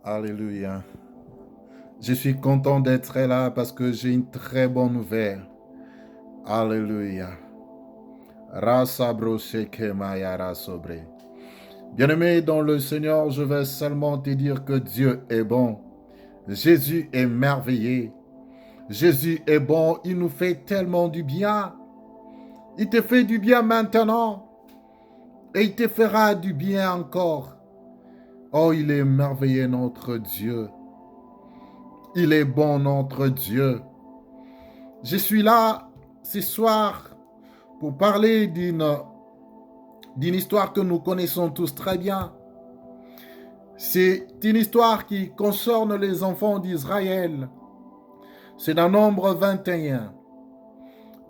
Alléluia. Je suis content d'être là parce que j'ai une très bonne nouvelle. Alléluia. Rasa brosheke mayara sobre. Bien-aimé dans le Seigneur, je vais seulement te dire que Dieu est bon. Jésus est merveilleux. Jésus est bon. Il nous fait tellement du bien. Il te fait du bien maintenant. Et il te fera du bien encore. Oh, il est merveilleux notre Dieu. Il est bon notre Dieu. Je suis là ce soir pour parler d'une histoire que nous connaissons tous très bien. C'est une histoire qui concerne les enfants d'Israël. C'est dans Nombre 21.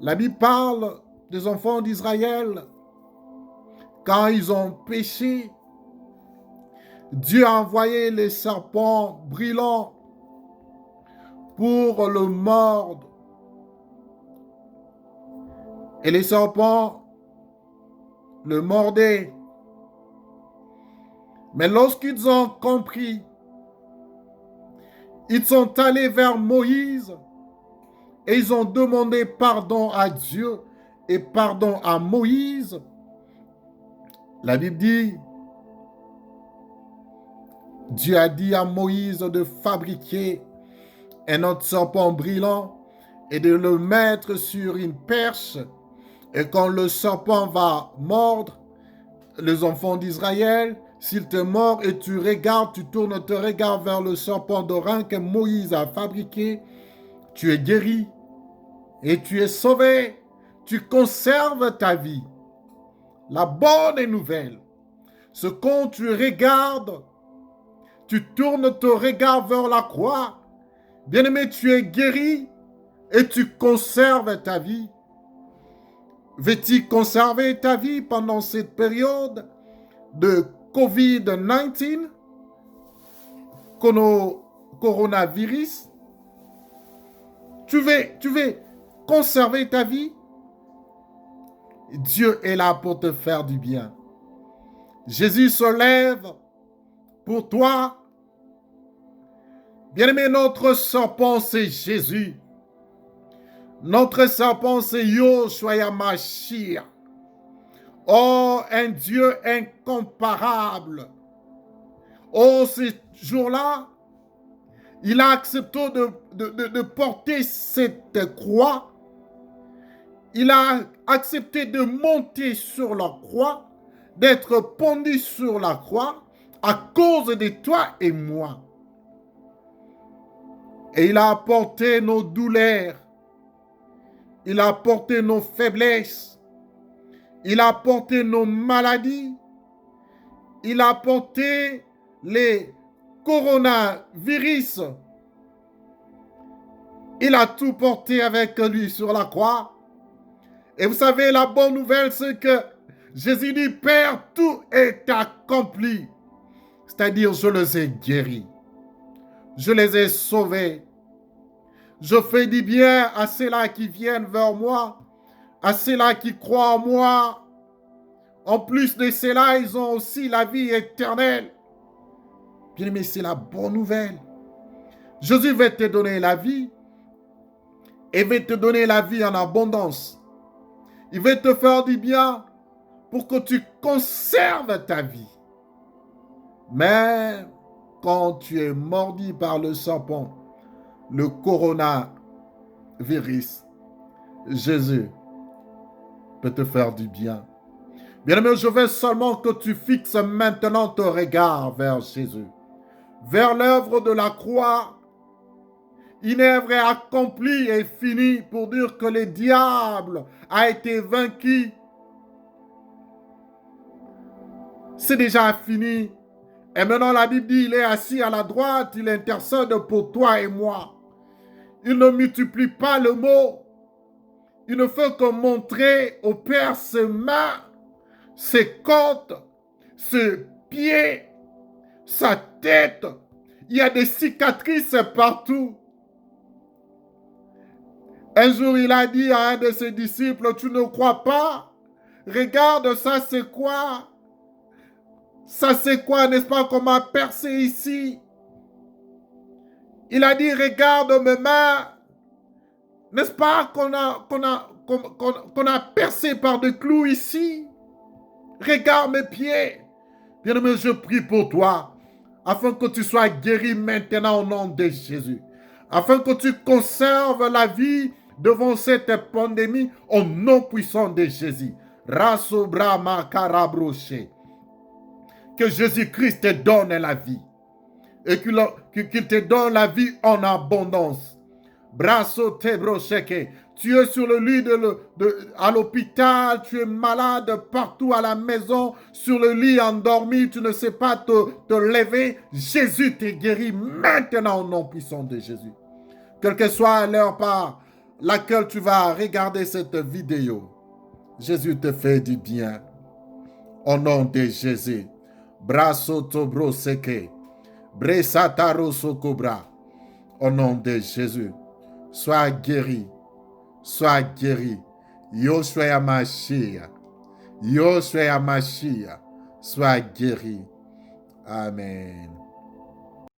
La Bible parle des enfants d'Israël. Quand ils ont péché, Dieu a envoyé les serpents brillants pour le mordre. Et les serpents le mordaient. Mais lorsqu'ils ont compris, ils sont allés vers Moïse et ils ont demandé pardon à Dieu et pardon à Moïse. La Bible dit, Dieu a dit à Moïse de fabriquer un autre serpent brillant et de le mettre sur une perche. Et quand le serpent va mordre les enfants d'Israël, s'il te mord et tu regardes, tu tournes ton regard vers le serpent d'Orin que Moïse a fabriqué, tu es guéri et tu es sauvé. Tu conserves ta vie. La bonne nouvelle, c'est quand tu regardes, tu tournes ton regard vers la croix. Bien-aimé, tu es guéri et tu conserves ta vie. Veux-tu conserver ta vie pendant cette période de COVID-19, coronavirus? Tu veux conserver ta vie? Dieu est là pour te faire du bien. Jésus se lève pour toi. Bien-aimé, notre serpent, c'est Jésus. Notre serpent, c'est Yoshua Yamashiach. Oh, un Dieu incomparable. Oh, ce jour-là, il a accepté de porter cette croix. Il a accepté de monter sur la croix, d'être pendu sur la croix à cause de toi et moi. Et il a porté nos douleurs. Il a porté nos faiblesses. Il a porté nos maladies. Il a porté les coronavirus. Il a tout porté avec lui sur la croix. Et vous savez, la bonne nouvelle, c'est que Jésus dit, Père, tout est accompli. C'est-à-dire, je les ai guéris. Je les ai sauvés. Je fais du bien à ceux-là qui viennent vers moi, à ceux-là qui croient en moi. En plus de cela, ils ont aussi la vie éternelle. Bien aimé, c'est la bonne nouvelle. Jésus va te donner la vie et va te donner la vie en abondance. Il va te faire du bien pour que tu conserves ta vie. Mais quand tu es mordu par le serpent, le coronavirus, Jésus peut te faire du bien. Bien-aimé, je veux seulement que tu fixes maintenant ton regard vers Jésus, vers l'œuvre de la croix. Une œuvre est accomplie et finie pour dire que le diable a été vaincu. C'est déjà fini. Et maintenant la Bible dit, il est assis à la droite, il intercède pour toi et moi. Il ne multiplie pas le mot. Il ne fait que montrer au Père ses mains, ses côtes, ses pieds, sa tête. Il y a des cicatrices partout. Un jour, il a dit à un de ses disciples, tu ne crois pas? Regarde, ça c'est quoi? Ça c'est quoi, n'est-ce pas, qu'on m'a percé ici? Il a dit, regarde mes mains. N'est-ce pas qu'on a percé par des clous ici? Regarde mes pieds. Bien-aimé, je prie pour toi, afin que tu sois guéri maintenant au nom de Jésus. Afin que tu conserves la vie devant cette pandémie au nom puissant de Jésus. Rasobrama karabroché. Que Jésus-Christ te donne la vie. Et qu'il te donne la vie en abondance. Brasso te brocheke. Tu es sur le lit à l'hôpital, tu es malade partout à la maison, sur le lit endormi, tu ne sais pas te lever. Jésus te guérit maintenant au nom puissant de Jésus. Quelle que soit l'heure par laquelle tu vas regarder cette vidéo, Jésus te fait du bien. Au nom de Jésus. Brasso to broseke. Bresataro sokobra. Au nom de Jésus. Sois guéri. Sois guéri. Yoshua Yamashia. Yoshua Yamashia. Sois guéri. Amen.